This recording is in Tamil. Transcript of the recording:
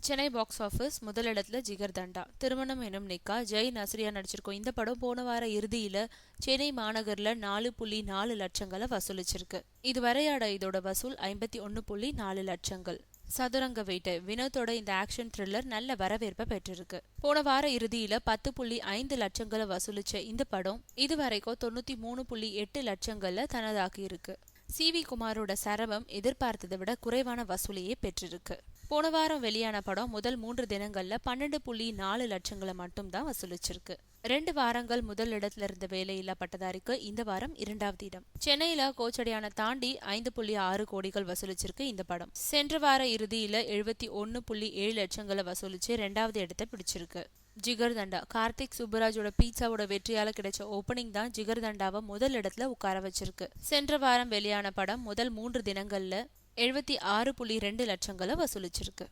சென்னை பாக்ஸ் ஆஃபீஸ் முதலிடத்துல ஜிகர் தண்டா. திருமணம் எனும் நிக்கா ஜெய் நஸ்ரியா நடிச்சிருக்கோம். இந்த படம் போன வார இறுதியில சென்னை மாநகர்ல 4.4 லட்சங்களை வசூலிச்சிருக்கு. இதுவரையாட இதோட வசூல் 51.4 லட்சங்கள். சதுரங்க வேட்டை வினோத்தோட இந்த ஆக்ஷன் த்ரில்லர் நல்ல வரவேற்பை பெற்றிருக்கு. போன வார இறுதியில 10.5 லட்சங்களை வசூலிச்ச இந்த படம் இதுவரைக்கும் 93.8 லட்சங்கள்ல தனதாக்கி இருக்கு. சி.வி. குமாரோட சரவம் எதிர்பார்த்ததை விட குறைவான வசூலையே பெற்றிருக்கு. போன வாரம் வெளியான படம் முதல் 3 தினங்கள்ல 12.4 லட்சங்களை மட்டும்தான் வசூலிச்சிருக்கு. 2 வாரங்கள் முதல் இடத்துல இருந்த வேலையில்லா பட்டதாரிக்கு இந்த வாரம் 2வது இடம். சென்னையில கோச்சடையான தாண்டி 5.6 கோடிகள் வசூலிச்சிருக்கு இந்த படம். சென்ற வார இறுதியில 71.7 லட்சங்களை வசூலிச்சு 2வது இடத்தை பிடிச்சிருக்கு. ஜிகர் தண்டா கார்த்திக் சுப்புராஜோட பீட்சாவோட வெற்றியால கிடைச்ச ஓப்பனிங் தான் ஜிகர் தண்டாவை முதல் இடத்துல உட்கார வச்சிருக்கு. சென்ற வாரம் வெளியான படம் முதல் 3 தினங்கள்ல 76.2 லட்சங்களை வசூலிச்சிருக்கு.